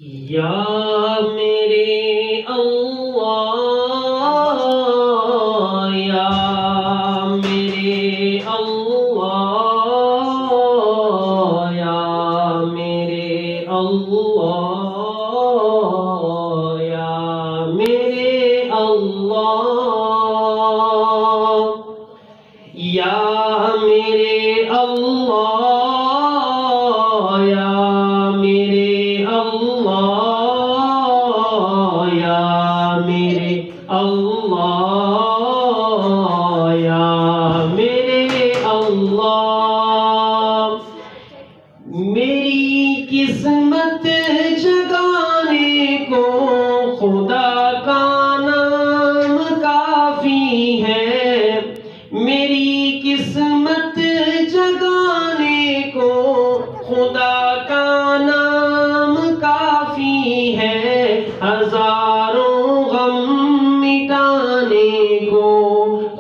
یا میرے اللہ، یا میرے اللہ، یا میرے اللہ، یا میرے اللہ، یا میرے اللہ، یا میرے اللہ، یا میرے اللہ، یا میرے اللہ، میری قسمت جگانے کو خدا کا نام کافی ہے، میری قسمت جگانے کو خدا کا نام کافی ہے، ہزاروں غم مٹانے کو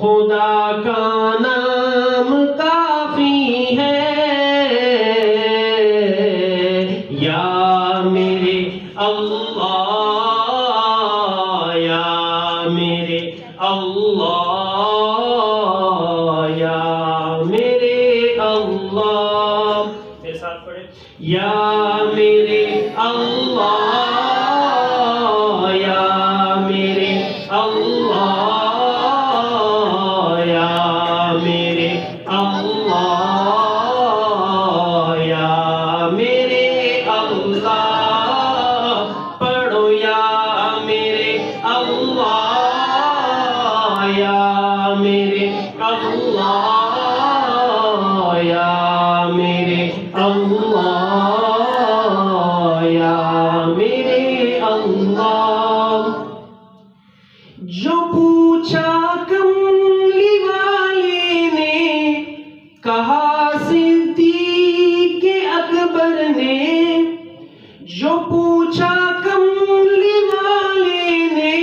خدا کا نام کافی ہے، یا میرے اللہ، یا میرے اللہ، یا میرے اللہ، میرے ساتھ پڑھیں، یا میرے اللہ، یا میرے اللہ، یا میرے اللہ، یا میرے اللہ، پڑھو یا میرے اللہ، یا میرے اللہ، یا میرے اللہ، یا میرے اللہ، جو پوچھا کملی والے نے، کہا صدیق اکبر نے، جو پوچھا کملی والے نے،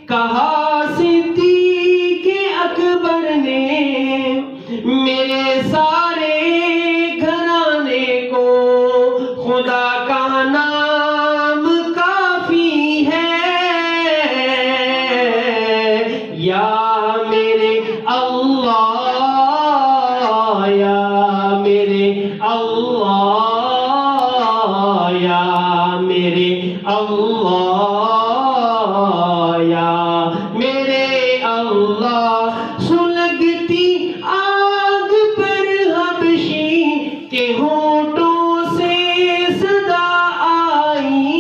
کہا صدیق اکبر نے، میرے سارے گھرانے کو خدا کا نام کافی ہے، یا میرے اللہ، یا میرے اللہ، یا میرے اللہ، یا میرے اللہ، سلگتی آگ پر حبشی کے ہونٹوں سے صدا آئی،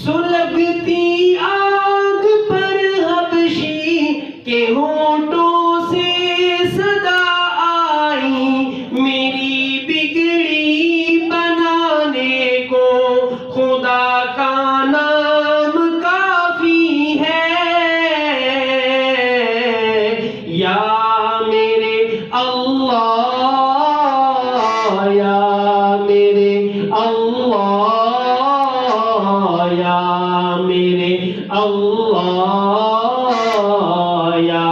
سلگتی آگ پر حبشی کے ہونٹوں سے صدا آئی، میری بگڑی بنانے کو خدا کا نام کافی ہے، یا میرے اللہ، یا میرے اللہ، یا میرے اللہ، یا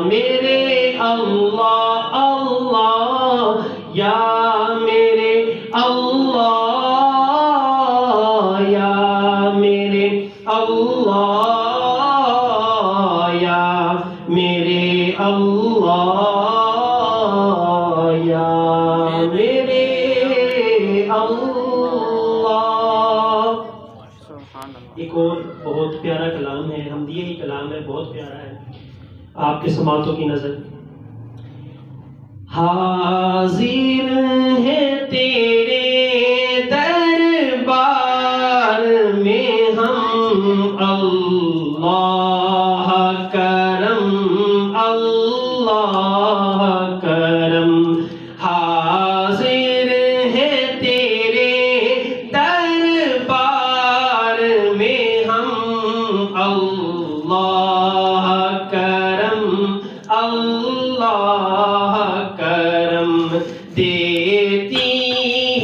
میرے اللہ، اللہ، یا میرے اللہ، یا میرے اللہ، یا میرے اللہ، یا میرے اللہ۔ ایک اور بہت پیارا کلام ہے، حمدیہ ہی کلام ہے، بہت پیارا ہے، آپ کے سماعتوں کی نظر۔ حاضر ہے تیرے دربار میں ہم، اللہ کرم، اللہ کرم، حاضر ہے تیرے دربار میں ہم، اللہ کرم، اللہ کرم، دیتی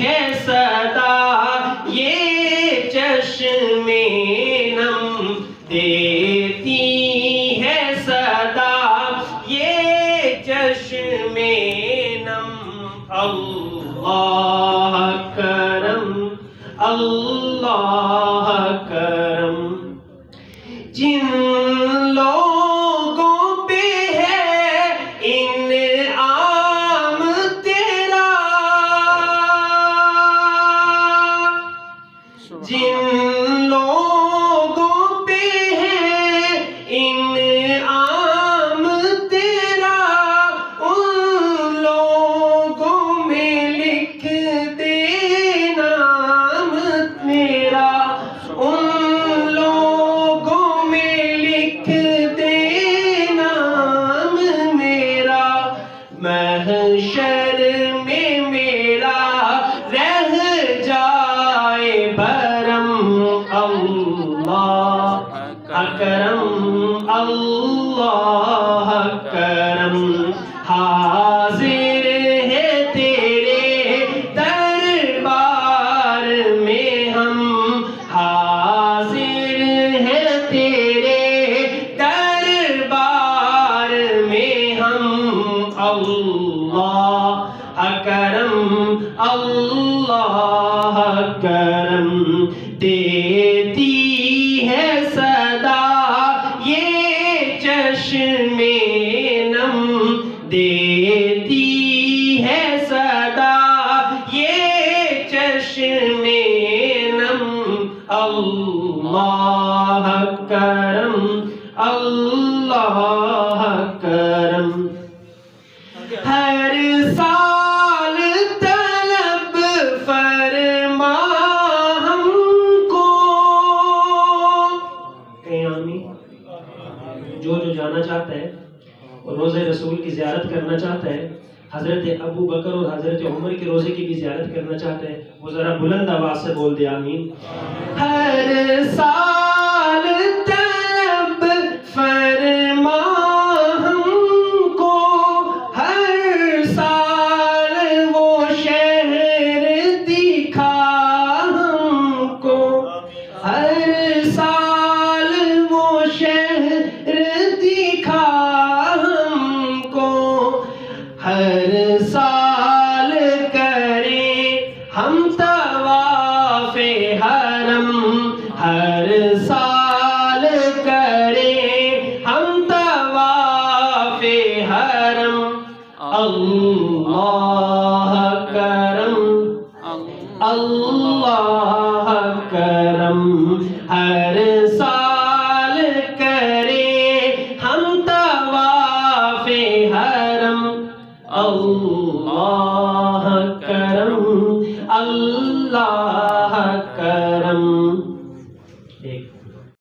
ہے اللہ کرم جن لوگوں پہ ہے انعام تیرا جن لوگوں پہ ہے انعام تیرا ان لوگوں میں لکھ دے نام میرا ان لوگوں میں لکھ دے نام میرا محشر میں میرا رہ جائے برم اللہ اکرم اللہ کرم حاضر ہے تیرے دربار میں ہم حاضر ہے تیرے دربار میں ہم اللہ اکرم اللہ کرم دیتی ہے صدا یہ چشم نم دیتی ہے صدا یہ چشم نم اللہ کرم اللہ کرم ہر سال طلب فرما ہم کو جو جانا چاہتا ہے اور روزہ رسول کی زیارت کرنا چاہتا ہے حضرت ابو بکر اور حضرت عمر کے روزے کی بھی زیارت کرنا چاہتا ہے وہ ذرا بلند آواز سے بول دے آمین ہر سال طلب فرما ہم کو ہر سال وہ شہر دکھا ہم کو ہر سال وہ شہر دکھا ہم کو ہر سال کریں ہم طواف حرم ہر سال کریں ہم طواف حرم اللہ کرم اللہ کرم ہر سال کریں ہم طواف حرم اللہ کرم اللہ کرم ایک